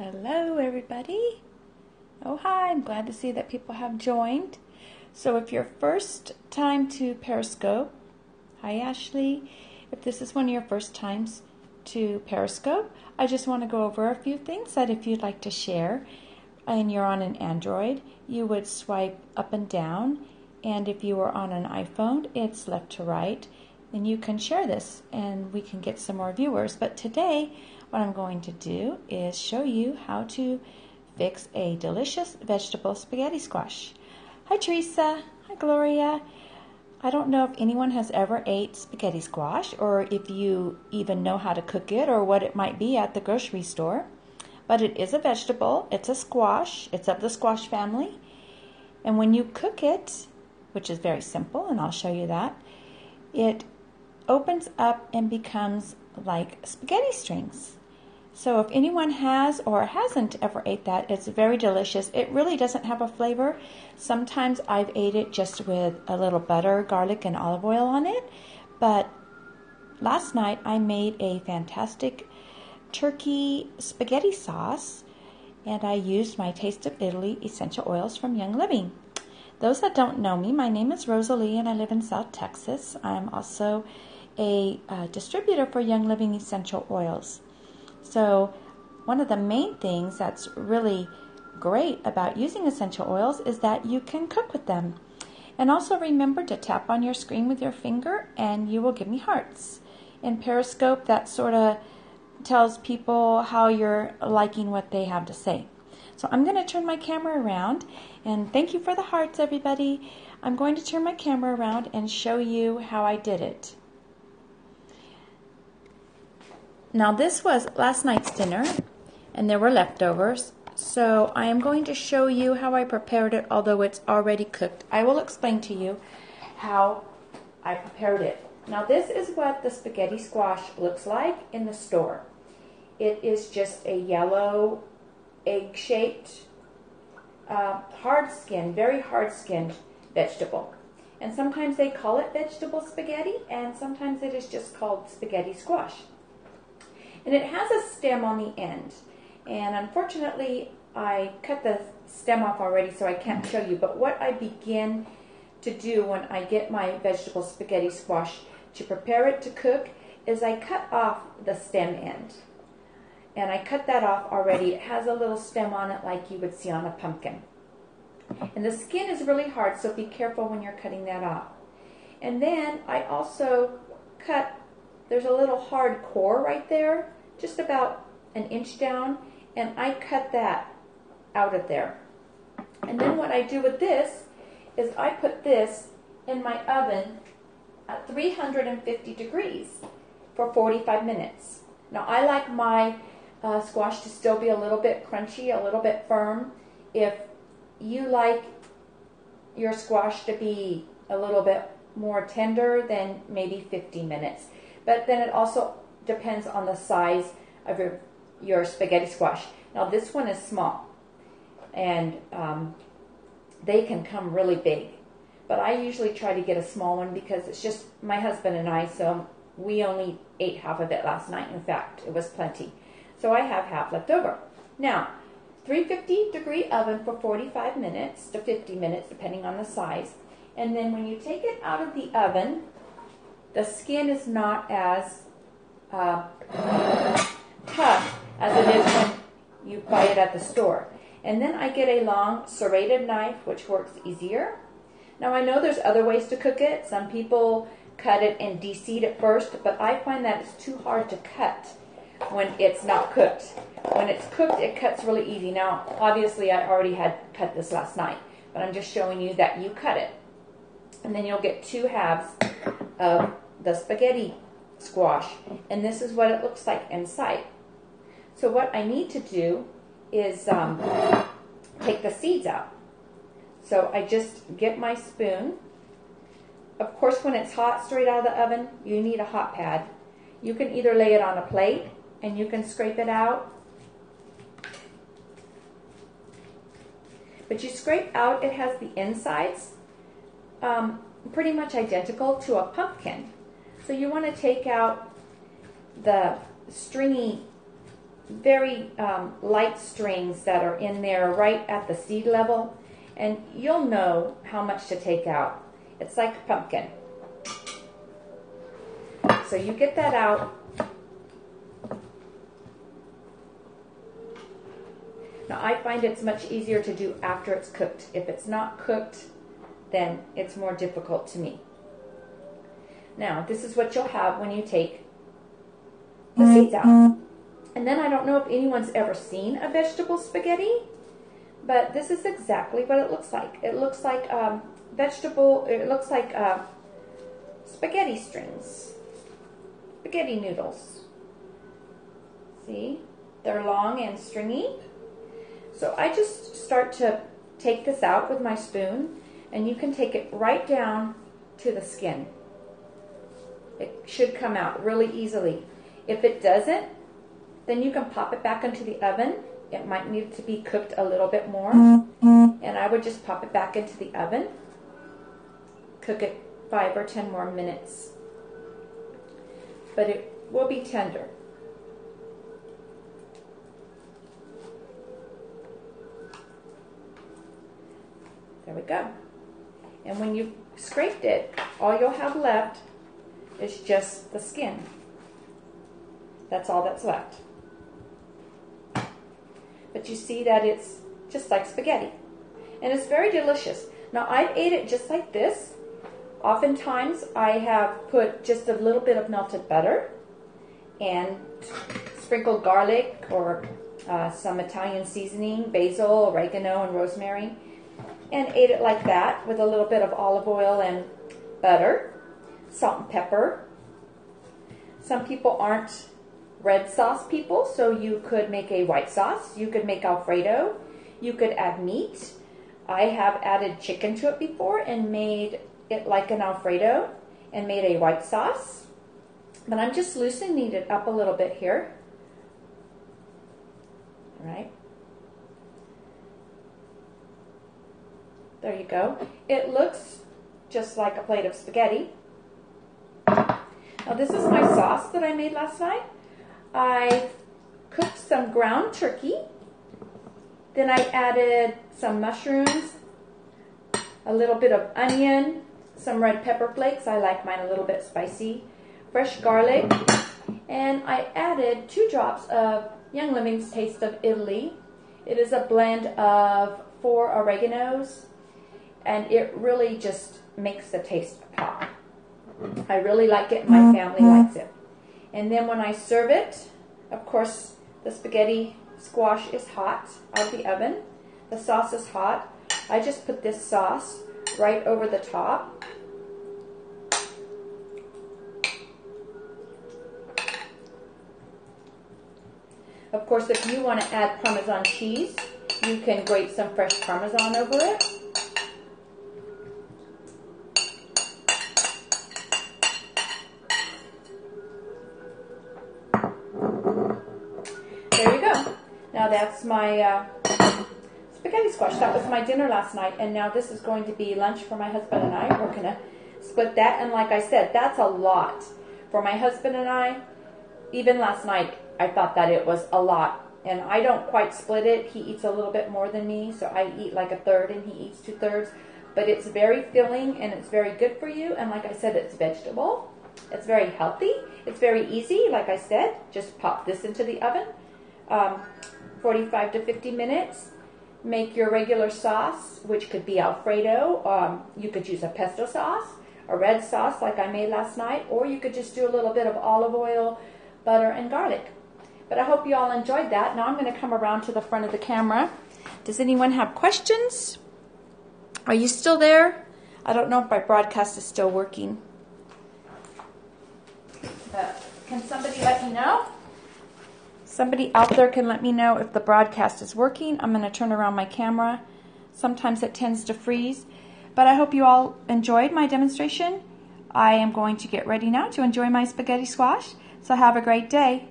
Hello, everybody. Oh, hi. I'm glad to see that people have joined. So if your first time to Periscope, hi, Ashley. If this is one of your first times to Periscope, I just want to go over a few things that if you'd like to share and you're on an Android, you would swipe up and down. And if you are on an iPhone, it's left to right. And you can share this and we can get some more viewers. But today, what I'm going to do is show you how to fix a delicious vegetable spaghetti squash. Hi, Teresa. Hi, Gloria. I don't know if anyone has ever ate spaghetti squash or if you even know how to cook it or what it might be at the grocery store. But it is a vegetable. It's a squash. It's of the squash family. And when you cook it, which is very simple, and I'll show you that, it opens up and becomes like spaghetti strings. So if anyone has or hasn't ever ate that, it's very delicious. It really doesn't have a flavor. Sometimes I've ate it just with a little butter, garlic, and olive oil on it. But last night I made a fantastic turkey spaghetti sauce, and I used my Taste of Italy essential oils from Young Living. Those that don't know me, my name is Rosalie and I live in South Texas. I'm also a distributor for Young Living essential oils. So one of the main things that's really great about using essential oils is that you can cook with them. And also remember to tap on your screen with your finger and you will give me hearts. In Periscope, that sort of tells people how you're liking what they have to say. So I'm going to turn my camera around, and thank you for the hearts, everybody. I'm going to turn my camera around and show you how I did it. Now this was last night's dinner, and there were leftovers, so I am going to show you how I prepared it, although it's already cooked. I will explain to you how I prepared it. Now this is what the spaghetti squash looks like in the store. It is just a yellow, egg-shaped, hard-skinned, very hard-skinned vegetable. And sometimes they call it vegetable spaghetti, and sometimes it is just called spaghetti squash. And it has a stem on the end. And unfortunately, I cut the stem off already, so I can't show you. But what I begin to do when I get my vegetable spaghetti squash to prepare it to cook is I cut off the stem end. And I cut that off already. It has a little stem on it like you would see on a pumpkin. And the skin is really hard, so be careful when you're cutting that off. And then I also cut, there's a little hard core right there, just about an inch down, and I cut that out of there. And then what I do with this is I put this in my oven at 350 degrees for 45 minutes. Now I like my squash to still be a little bit crunchy, a little bit firm. If you like your squash to be a little bit more tender, then maybe 50 minutes. But then it also depends on the size of your spaghetti squash. Now this one is small, and they can come really big. But I usually try to get a small one because it's just my husband and I, so we only ate half of it last night. In fact, it was plenty. So I have half left over. Now, 350 degree oven for 45 minutes to 50 minutes, depending on the size. And then when you take it out of the oven, the skin is not as tough as it is when you buy it at the store. And then I get a long serrated knife, which works easier. Now I know there's other ways to cook it. Some people cut it and de-seed it first, but I find that it's too hard to cut when it's not cooked. When it's cooked, it cuts really easy. Now, obviously, I already had cut this last night, but I'm just showing you that you cut it. And then you'll get 2 halves of the spaghetti squash, and this is what it looks like inside. So what I need to do is take the seeds out. So I just get my spoon. Of course, when it's hot straight out of the oven, you need a hot pad. You can either lay it on a plate and you can scrape it out. But you scrape out, it has the insides pretty much identical to a pumpkin. So you want to take out the stringy very light strings that are in there right at the seed level, and you'll know how much to take out. It's like pumpkin. So you get that out. Now I find it's much easier to do after it's cooked. If it's not cooked, then it's more difficult to me. Now this is what you'll have when you take the seeds out. And then I don't know if anyone's ever seen a vegetable spaghetti, but this is exactly what it looks like. It looks like spaghetti strings, spaghetti noodles. See, they're long and stringy. So I just start to take this out with my spoon, and you can take it right down to the skin. It should come out really easily. If it doesn't, then you can pop it back into the oven. It might need to be cooked a little bit more. And I would just pop it back into the oven. Cook it 5 or 10 more minutes. But it will be tender. There we go. And when you've scraped it, all you'll have left is just the skin. That's all that's left. But you see that it's just like spaghetti. And it's very delicious. Now I've ate it just like this. Oftentimes I have put just a little bit of melted butter and sprinkled garlic or some Italian seasoning, basil, oregano, and rosemary, and ate it like that with a little bit of olive oil and butter, salt and pepper. Some people aren't red sauce people, so you could make a white sauce. You could make Alfredo. You could add meat. I have added chicken to it before and made it like an Alfredo and made a white sauce. But I'm just loosening it up a little bit here. All right. There you go. It looks just like a plate of spaghetti. Now this is my sauce that I made last night. I cooked some ground turkey. Then I added some mushrooms, a little bit of onion, some red pepper flakes. I like mine a little bit spicy. Fresh garlic. And I added 2 drops of Young Living's Taste of Italy. It is a blend of 4 oreganos, and it really just makes the taste pop. I really like it, and my family likes it. And then when I serve it, of course, the spaghetti squash is hot out of the oven. The sauce is hot. I just put this sauce right over the top. Of course, if you want to add Parmesan cheese, you can grate some fresh Parmesan over it. There you go. Now that's my spaghetti squash. That was my dinner last night, and now this is going to be lunch for my husband and I. We're going to split that, and like I said, that's a lot. For my husband and I, even last night, I thought that it was a lot. And I don't quite split it. He eats a little bit more than me, so I eat like 1/3 and he eats 2/3. But it's very filling and it's very good for you. And like I said, it's vegetable. It's very healthy. It's very easy. Like I said, just pop this into the oven. 45 to 50 minutes. Make your regular sauce, which could be Alfredo. You could use a pesto sauce, a red sauce like I made last night, or you could just do a little bit of olive oil, butter, and garlic. But I hope you all enjoyed that. Now I'm going to come around to the front of the camera. Does anyone have questions? Are you still there? I don't know if my broadcast is still working. But can somebody let me know? Somebody out there can let me know if the broadcast is working. I'm going to turn around my camera. Sometimes it tends to freeze. But I hope you all enjoyed my demonstration. I am going to get ready now to enjoy my spaghetti squash. So have a great day.